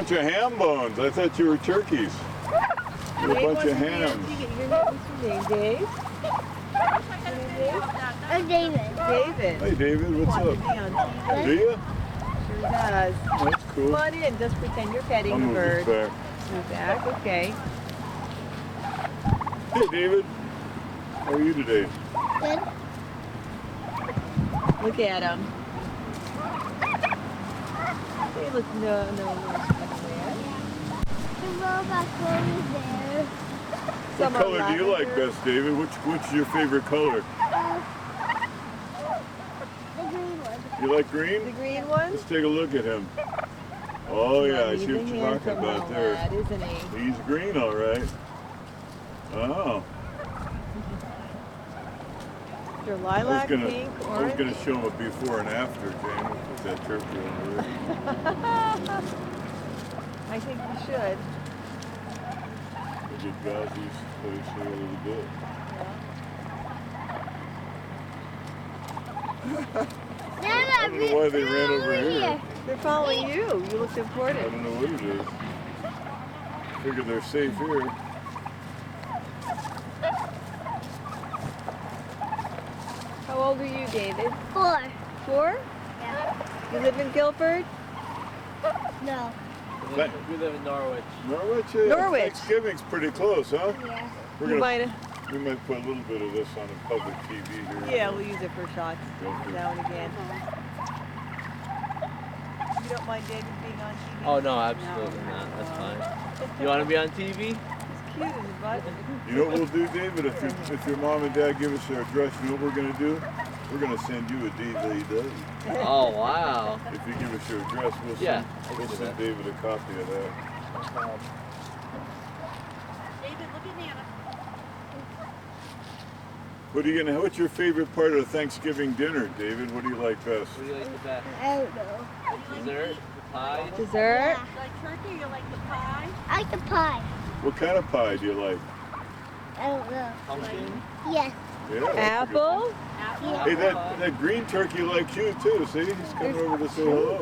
bunch of ham bones. I thought you were turkeys. You're a bunch of hams. What's your name, Dave? I'm David. David. Hey, David, what's Watching up? me on TV. Do you? Sure does. That's cool. Come on in. Just pretend you're petting I'll the move bird. this back. Move back. Okay. Hey, David. How are you today? Good. Look at him. Hey, look. No. The robot over there. What color do you like best, David? Which is your favorite color? The green one. You like green? The green one? Let's take a look at him. Oh yeah, I see what He's a you're talking handsome about little there. lad, isn't he? He's green, all right. Oh. Your lilac, pink, I was orange. gonna show him a before and after, James, with that turkey over there. I think you should. Look at Ghazi's place here a little bit. I don't know why they ran over here. They're following you. You look I important. don't know what it is. Figure they're safe here. How old are you, David? 4. 4? Yeah. You live in Guilford? No. We live in Norwich. Norwich? Norwich. Thanksgiving's pretty close, huh? Yeah. We're You gonna, might, we might put a little bit of this on the public TV here. yeah, we'll use it for shots Guilford. now and again. You don't mind David being on TV? Oh no, absolutely not. That's fine. You want to be on TV? He's cute, isn't he, bud? You know what we'll do, David? If your mom and dad give us their address, you know what we're gonna do? We're gonna send you a DVD. Oh wow. If you give us your address, we'll Yeah, send, I can we'll do send that. David a copy of that. David, look at Nana. What's your favorite part of the Thanksgiving dinner, David? What do you like best? What do you like the best? I don't know. Dessert? The pie? Dessert? You like turkey? You like the pie? I like the pie. What kind of pie do you like? I don't know. Pumpkin? Yes. Yeah. that's a good- Apple? Apple? Hey, that green turkey likes you too. See, he's coming over to say hello.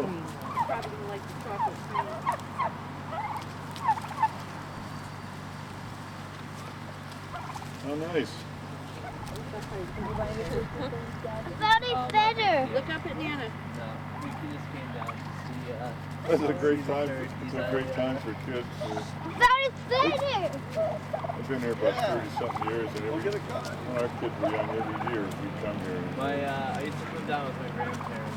Probably gonna like the chocolate cream. Oh, nice. Thought it's better. Look up at Nana. No. We just came down to see. That's a great time. It's a great time for kids. Thought it's better. I've been here about 30-something years, and when our kids were young, every year we come here. I used to come down with my grandparents.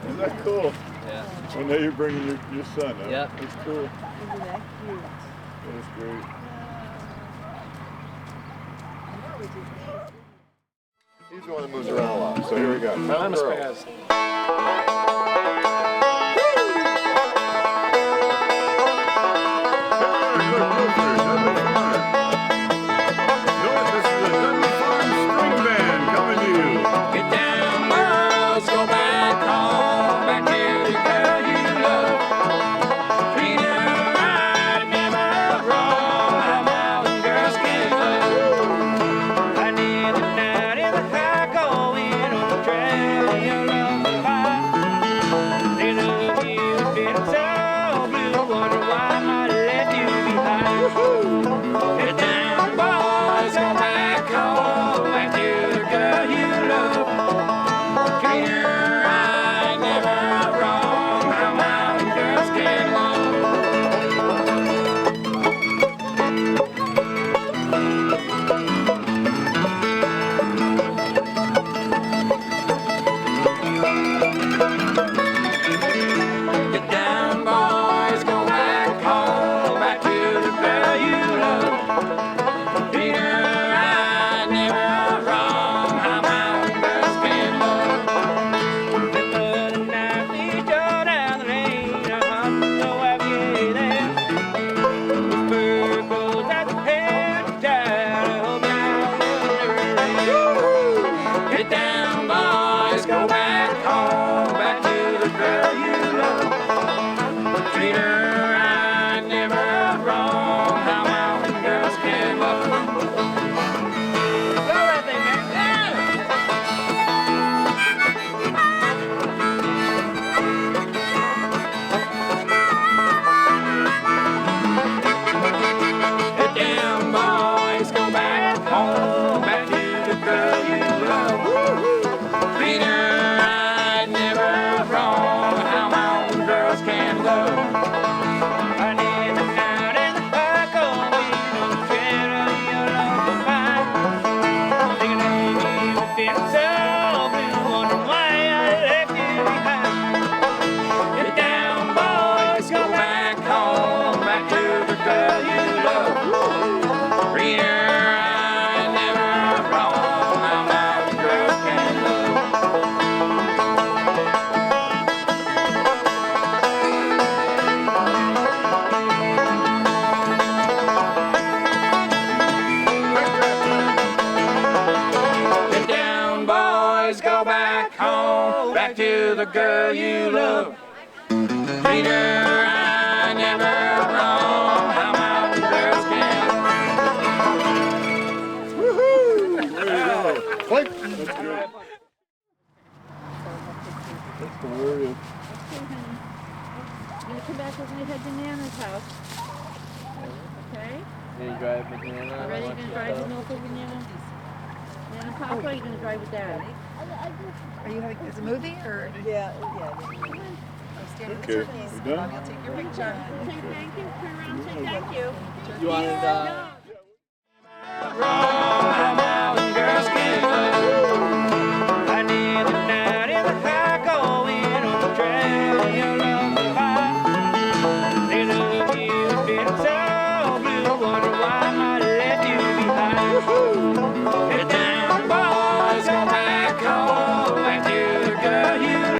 Isn't that cool? Yeah. Well, now you're bringing your son, huh? Yep. That's cool. Isn't that cute? That's great. He's the one that moves around a lot. So here we go. I'm a Girl. spaz. Get down, girls, go back home, back to the girl you love. Treat her right, never wrong. How mountain girls can love. I need a night in the high going on the trail your love goodbye. the girl you love. Treat her right, never wrong. How mountain girls can. That's good. That's the word. Okay, honey. You're gonna come back, we're gonna head to Nana's house. Okay? Then you drive with Nana. You ready? You gonna drive with Norfolk with Nana? Nana, Papa, or are you gonna drive with Dad? Are you having this a movie or Yeah. standing Okay, with turkeys? we done? Bobby will take your picture. Say thank you, turn around and say thank you. You wanted Wrong, how mountain girls can love. I need a night in the high going on the trail your love will find. They love you, feel so blue, wonder why I left you behind.